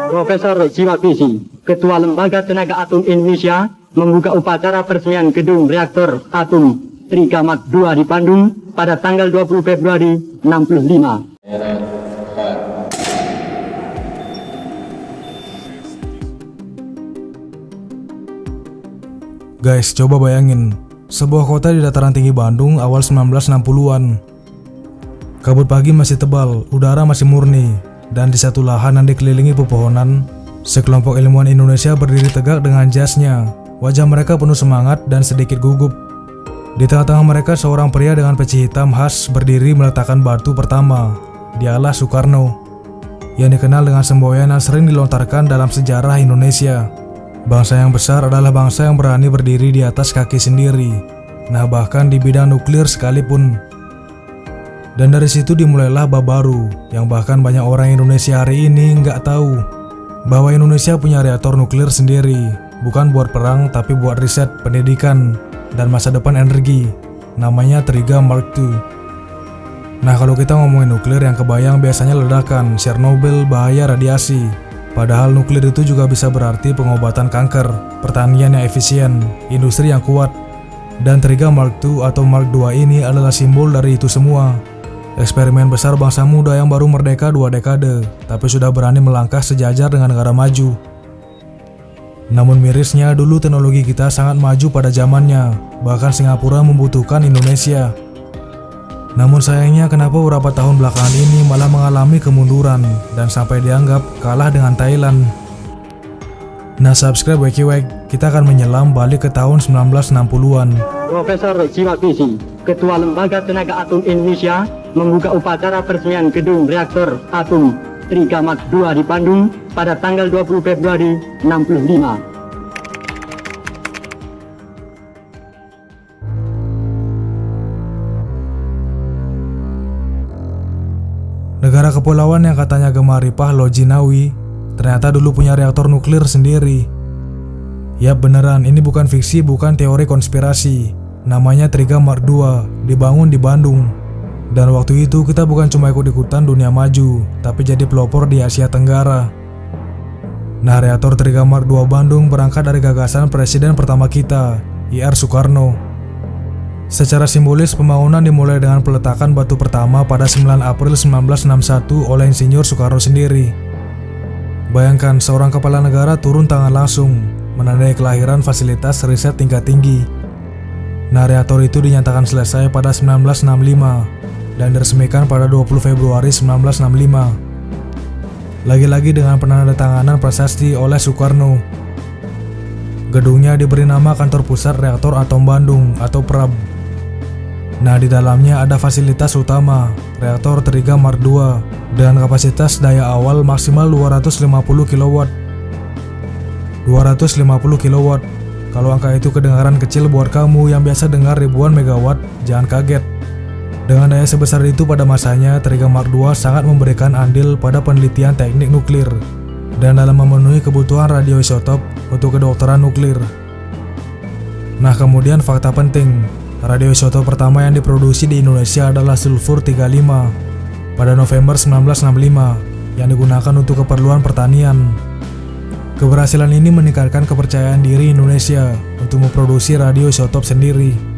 Profesor Jiwa Bisi, Ketua Lembaga Tenaga Atom Indonesia, membuka upacara peresmian gedung reaktor atom Triga Mark II di Bandung pada tanggal 20 Februari 65. Guys, coba bayangin, sebuah kota di dataran tinggi Bandung awal 1960-an. Kabut pagi masih tebal, udara masih murni, dan di satu lahan yang dikelilingi pepohonan, sekelompok ilmuwan Indonesia berdiri tegak dengan jasnya. Wajah mereka penuh semangat dan sedikit gugup. Di tengah-tengah mereka seorang pria dengan peci hitam khas berdiri meletakkan batu pertama. Dialah Soekarno, yang dikenal dengan semboyan yang sering dilontarkan dalam sejarah Indonesia. Bangsa yang besar adalah bangsa yang berani berdiri di atas kaki sendiri. Nah, bahkan di bidang nuklir sekalipun. Dan dari situ dimulailah bab baru, yang bahkan banyak orang Indonesia hari ini nggak tahu bahwa Indonesia punya reaktor nuklir sendiri, bukan buat perang tapi buat riset, pendidikan, dan masa depan energi. Namanya Triga Mark II. Nah, kalau kita ngomongin nuklir yang kebayang biasanya ledakan, Chernobyl, bahaya radiasi. Padahal nuklir itu juga bisa berarti pengobatan kanker, pertanian yang efisien, industri yang kuat. Dan Triga Mark II atau Mark II ini adalah simbol dari itu semua. Eksperimen besar bangsa muda yang baru merdeka 2 dekade, tapi sudah berani melangkah sejajar dengan negara maju. Namun mirisnya, dulu teknologi kita sangat maju pada zamannya, bahkan Singapura membutuhkan Indonesia. Namun sayangnya kenapa beberapa tahun belakangan ini malah mengalami kemunduran, dan sampai dianggap kalah dengan Thailand. Nah, subscribe WikiWek, kita akan menyelam balik ke tahun 1960-an. Profesor Jiwa Bisi, Ketua Lembaga Tenaga Atom Indonesia, membuka upacara peresmian gedung reaktor atom Triga Mark II di Bandung pada tanggal 20 Februari 65. Negara kepulauan yang katanya gemar ripah Lojinawi, ternyata dulu punya reaktor nuklir sendiri. Yap, beneran, ini bukan fiksi, bukan teori konspirasi. Namanya Triga Mark II, dibangun di Bandung. Dan waktu itu kita bukan cuma ikut-ikutan dunia maju, tapi jadi pelopor di Asia Tenggara. Nah, reaktor Triga Mark II Bandung berangkat dari gagasan presiden pertama kita, Ir Soekarno. Secara simbolis, pembangunan dimulai dengan peletakan batu pertama pada 9 April 1961 oleh Insinyur Soekarno sendiri. Bayangkan, seorang kepala negara turun tangan langsung, menandai kelahiran fasilitas riset tingkat tinggi. Nah, reaktor itu dinyatakan selesai pada 1965 dan diresmikan pada 20 Februari 1965. Lagi-lagi dengan penandatanganan prasasti oleh Soekarno. Gedungnya diberi nama Kantor Pusat Reaktor Atom Bandung atau PRAB. Nah, di dalamnya ada fasilitas utama, reaktor Triga Mark II, dengan kapasitas daya awal maksimal 250 kW. 250 kW. Kalau angka itu kedengaran kecil buat kamu yang biasa dengar ribuan megawatt, jangan kaget. Dengan daya sebesar itu pada masanya, Triga Mark II sangat memberikan andil pada penelitian teknik nuklir dan dalam memenuhi kebutuhan radioisotop untuk kedokteran nuklir. Nah, kemudian fakta penting, radioisotop pertama yang diproduksi di Indonesia adalah sulfur 35 pada November 1965 yang digunakan untuk keperluan pertanian. Keberhasilan ini meningkatkan kepercayaan diri Indonesia untuk memproduksi radioisotop sendiri.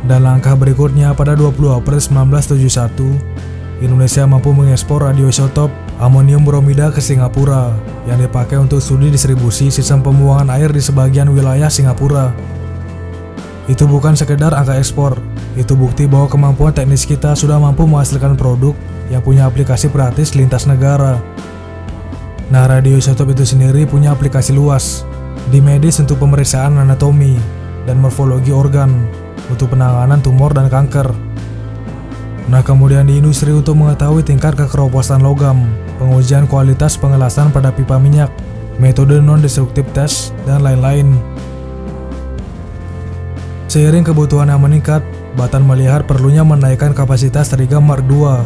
Dan langkah berikutnya pada 20 April 1971, Indonesia mampu mengekspor radioisotop amonium bromida ke Singapura yang dipakai untuk studi distribusi sistem pembuangan air di sebagian wilayah Singapura. Itu bukan sekedar angka ekspor, itu bukti bahwa kemampuan teknis kita sudah mampu menghasilkan produk yang punya aplikasi praktis lintas negara. Nah, radioisotop itu sendiri punya aplikasi luas di medis untuk pemeriksaan anatomi dan morfologi organ, untuk penanganan tumor dan kanker. Nah, kemudian di industri untuk mengetahui tingkat kekeroposan logam, pengujian kualitas pengelasan pada pipa minyak, metode non-destruktif test, dan lain-lain. Seiring kebutuhan yang meningkat, Batan melihat perlunya menaikkan kapasitas Triga Mark II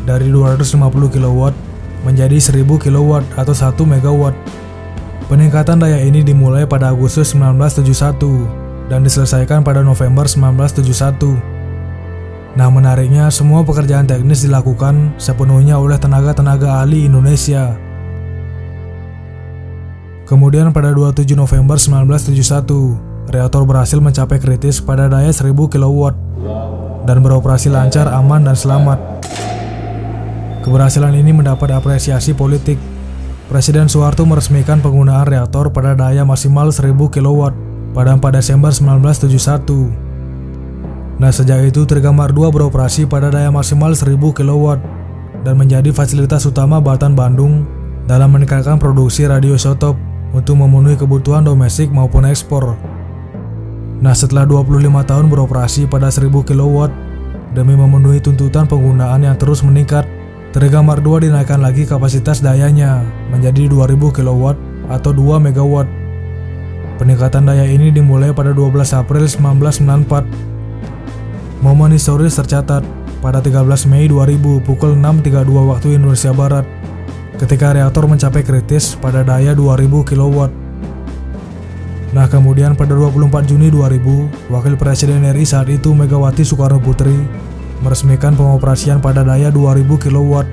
dari 250 kW menjadi 1000 kW atau 1 MW. Peningkatan daya ini dimulai pada Agustus 1971 dan diselesaikan pada November 1971. Nah, menariknya, semua pekerjaan teknis dilakukan sepenuhnya oleh tenaga-tenaga ahli Indonesia. Kemudian pada 27 November 1971, reaktor berhasil mencapai kritis pada daya 1000 kW dan beroperasi lancar, aman, dan selamat. Keberhasilan ini mendapat apresiasi politik. Presiden Soeharto meresmikan penggunaan reaktor pada daya maksimal 1000 kW pada 4 Desember 1971. Nah, sejak itu Trigamar 2 beroperasi pada daya maksimal 1000 kW dan menjadi fasilitas utama Batan Bandung dalam meningkatkan produksi radioisotop untuk memenuhi kebutuhan domestik maupun ekspor. Nah, setelah 25 tahun beroperasi pada 1000 kW, demi memenuhi tuntutan penggunaan yang terus meningkat, Trigamar 2 dinaikkan lagi kapasitas dayanya menjadi 2000 kW atau 2 MW. Peningkatan daya ini dimulai pada 12 April 1994. Momen historis tercatat pada 13 Mei 2000 pukul 6.32 waktu Indonesia Barat, ketika reaktor mencapai kritis pada daya 2000 kW. Nah, kemudian pada 24 Juni 2000, Wakil Presiden RI saat itu Megawati Soekarnoputri meresmikan pengoperasian pada daya 2000 kW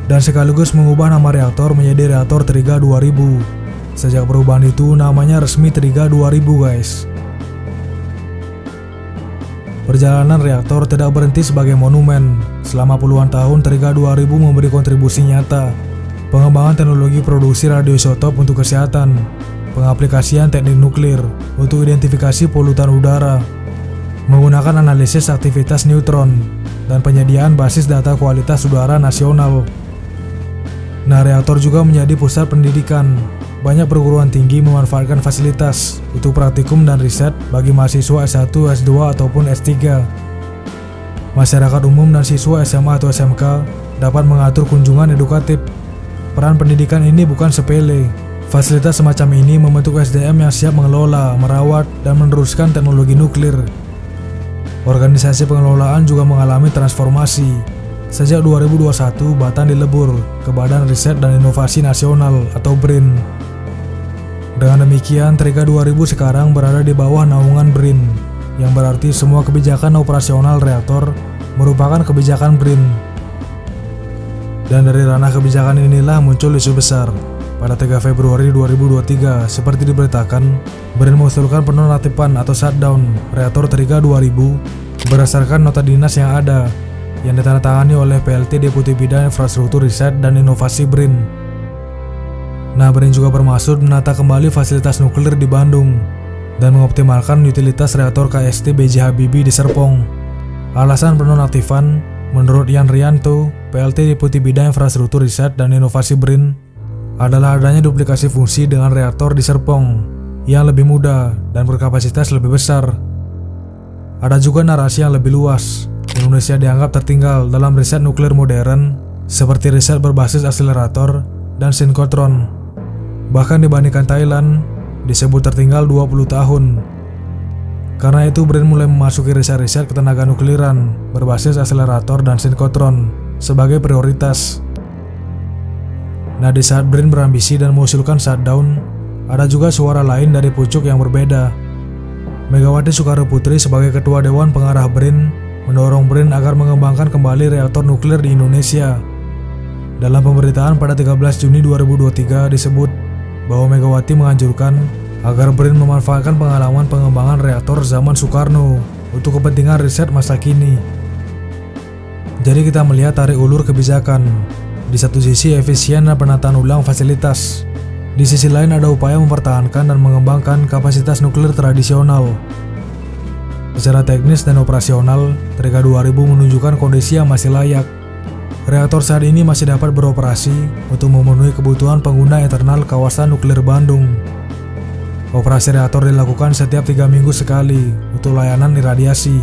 dan sekaligus mengubah nama reaktor menjadi reaktor Triga 2000. Sejak perubahan itu namanya resmi Triga 2000, guys. Perjalanan reaktor tidak berhenti sebagai monumen. Selama puluhan tahun, Triga 2000 memberi kontribusi nyata, pengembangan teknologi produksi radioisotop untuk kesehatan, pengaplikasian teknik nuklir untuk identifikasi polutan udara, menggunakan analisis aktivitas neutron, dan penyediaan basis data kualitas udara nasional. Nah, reaktor juga menjadi pusat pendidikan. Banyak perguruan tinggi memanfaatkan fasilitas untuk praktikum dan riset bagi mahasiswa S1, S2, ataupun S3. Masyarakat umum dan siswa SMA atau SMK dapat mengatur kunjungan edukatif. Peran pendidikan ini bukan sepele. Fasilitas semacam ini membentuk SDM yang siap mengelola, merawat, dan meneruskan teknologi nuklir. Organisasi pengelolaan juga mengalami transformasi. Sejak 2021, Batan dilebur ke Badan Riset dan Inovasi Nasional atau BRIN. Dengan demikian, Triga 2000 sekarang berada di bawah naungan BRIN, yang berarti semua kebijakan operasional reaktor merupakan kebijakan BRIN. Dan dari ranah kebijakan inilah muncul isu besar. Pada 3 Februari 2023, seperti diberitakan, BRIN mengusulkan penonaktifan atau shutdown reaktor Triga 2000 berdasarkan nota dinas yang ada, yang ditandatangani oleh PLT Deputi Bidang Infrastruktur Riset dan Inovasi BRIN. Nah, BRIN juga bermaksud menata kembali fasilitas nuklir di Bandung dan mengoptimalkan utilitas reaktor KST B.J. Habibie di Serpong. Alasan penonaktifan, menurut Yan Rianto, PLT Deputi Bidang Infrastruktur Riset dan Inovasi BRIN, adalah adanya duplikasi fungsi dengan reaktor di Serpong yang lebih mudah dan berkapasitas lebih besar. Ada juga narasi yang lebih luas. Indonesia dianggap tertinggal dalam riset nuklir modern seperti riset berbasis akselerator dan sinkotron. Bahkan dibandingkan Thailand, disebut tertinggal 20 tahun. Karena itu BRIN mulai memasuki riset-riset ketenaga nukliran berbasis akselerator dan sinkotron sebagai prioritas. Nah, di saat BRIN berambisi dan mengusulkan shutdown, ada juga suara lain dari pucuk yang berbeda. Megawati Soekarnoputri sebagai Ketua Dewan Pengarah BRIN mendorong BRIN agar mengembangkan kembali reaktor nuklir di Indonesia. Dalam pemberitaan pada 13 Juni 2023 disebut bahwa Megawati menganjurkan agar BRIN memanfaatkan pengalaman pengembangan reaktor zaman Soekarno untuk kepentingan riset masa kini. Jadi kita melihat tarik ulur kebijakan. Di satu sisi efisien dan penataan ulang fasilitas. Di sisi lain ada upaya mempertahankan dan mengembangkan kapasitas nuklir tradisional. Secara teknis dan operasional, Triga 2000 menunjukkan kondisi yang masih layak. Reaktor saat ini masih dapat beroperasi untuk memenuhi kebutuhan pengguna internal kawasan nuklir Bandung. Operasi reaktor dilakukan setiap 3 minggu sekali untuk layanan iradiasi.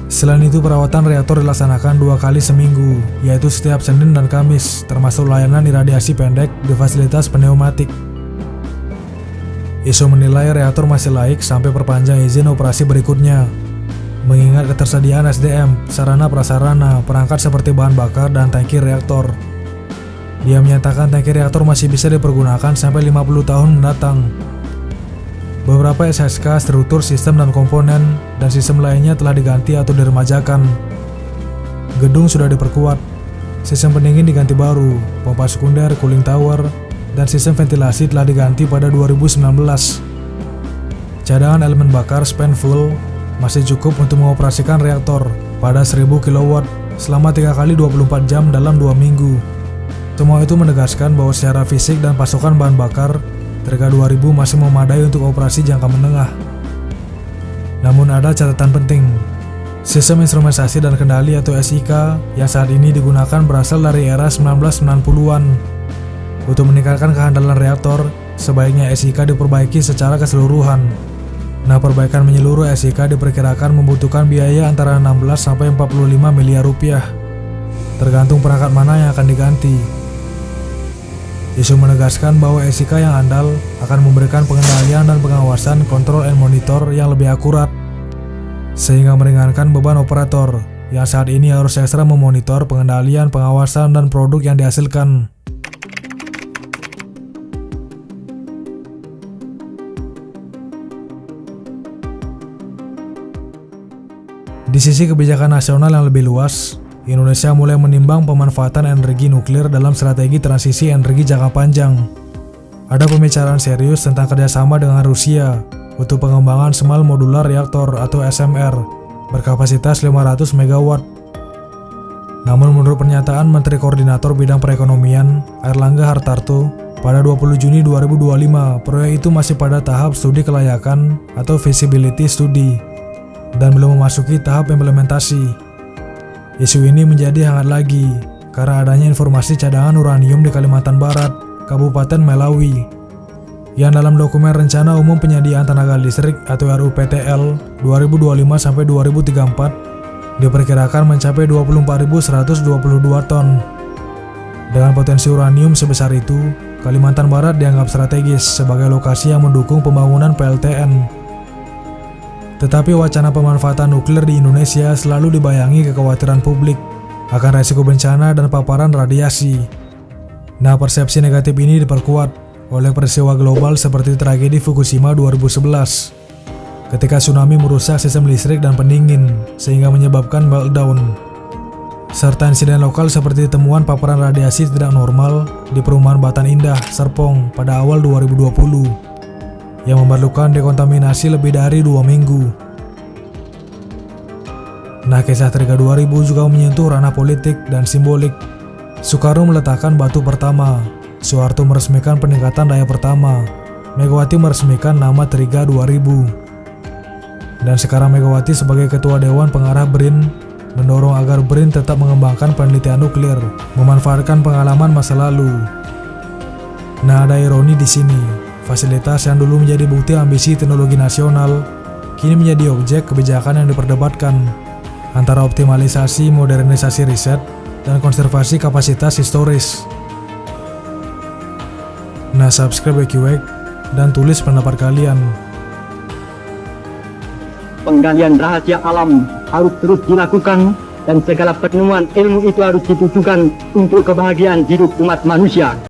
Selain itu, perawatan reaktor dilaksanakan 2 kali seminggu, yaitu setiap Senin dan Kamis, termasuk layanan iradiasi pendek di fasilitas pneumatik. ISO menilai reaktor masih layak sampai perpanjang izin operasi berikutnya. Mengingat ketersediaan SDM, sarana prasarana, perangkat seperti bahan bakar dan tangki reaktor. Dia menyatakan tangki reaktor masih bisa dipergunakan sampai 50 tahun mendatang. Beberapa SSK, struktur, sistem dan komponen, dan sistem lainnya telah diganti atau diremajakan. Gedung sudah diperkuat, sistem pendingin diganti baru, pompa sekunder, cooling tower, dan sistem ventilasi telah diganti pada 2019. Cadangan elemen bakar spent full masih cukup untuk mengoperasikan reaktor pada 1000 kW selama 3 kali 24 jam dalam 2 minggu. Semua itu menegaskan bahwa secara fisik dan pasokan bahan bakar, Trega 2000 masih memadai untuk operasi jangka menengah. Namun ada catatan penting. Sistem instrumentasi dan kendali atau SIK yang saat ini digunakan berasal dari era 1990-an. Untuk meningkatkan kehandalan reaktor, sebaiknya SIK diperbaiki secara keseluruhan. Nah, perbaikan menyeluruh SIK diperkirakan membutuhkan biaya antara 16-45 miliar rupiah, tergantung perangkat mana yang akan diganti. Isu menegaskan bahwa SIK yang andal akan memberikan pengendalian dan pengawasan kontrol and monitor yang lebih akurat, sehingga meringankan beban operator yang saat ini harus ekstra memonitor pengendalian, pengawasan, dan produk yang dihasilkan. Di sisi kebijakan nasional yang lebih luas, Indonesia mulai menimbang pemanfaatan energi nuklir dalam strategi transisi energi jangka panjang. Ada pembicaraan serius tentang kerjasama dengan Rusia untuk pengembangan Small Modular Reactor atau SMR berkapasitas 500 MW. Namun menurut pernyataan Menteri Koordinator Bidang Perekonomian Airlangga Hartarto, pada 20 Juni 2025 proyek itu masih pada tahap studi kelayakan atau feasibility study dan belum memasuki tahap implementasi. Isu ini menjadi hangat lagi karena adanya informasi cadangan uranium di Kalimantan Barat, Kabupaten Melawi, yang dalam dokumen Rencana Umum Penyediaan Tenaga Listrik atau RUPTL 2025-2034 diperkirakan mencapai 24.122 ton. Dengan potensi uranium sebesar itu, Kalimantan Barat dianggap strategis sebagai lokasi yang mendukung pembangunan PLTN. Tetapi wacana pemanfaatan nuklir di Indonesia selalu dibayangi kekhawatiran publik akan resiko bencana dan paparan radiasi. Nah, persepsi negatif ini diperkuat oleh peristiwa global seperti tragedi Fukushima 2011, ketika tsunami merusak sistem listrik dan pendingin sehingga menyebabkan meltdown, serta insiden lokal seperti temuan paparan radiasi tidak normal di perumahan Batan Indah, Serpong pada awal 2020. Yang memerlukan dekontaminasi lebih dari 2 minggu. Nah, kisah Trega 2000 juga menyentuh ranah politik dan simbolik. Soekarno meletakkan batu pertama, Soeharto meresmikan peningkatan daya pertama, Megawati meresmikan nama Trega 2000. Dan sekarang Megawati sebagai Ketua Dewan Pengarah BRIN mendorong agar BRIN tetap mengembangkan penelitian nuklir, memanfaatkan pengalaman masa lalu. Nah, ada ironi di sini. Fasilitas yang dulu menjadi bukti ambisi teknologi nasional, kini menjadi objek kebijakan yang diperdebatkan antara optimalisasi, modernisasi riset, dan konservasi kapasitas historis. Nah, subscribe WikiWek dan tulis pendapat kalian. Penggalian rahasia alam harus terus dilakukan dan segala penemuan ilmu itu harus ditujukan untuk kebahagiaan hidup umat manusia.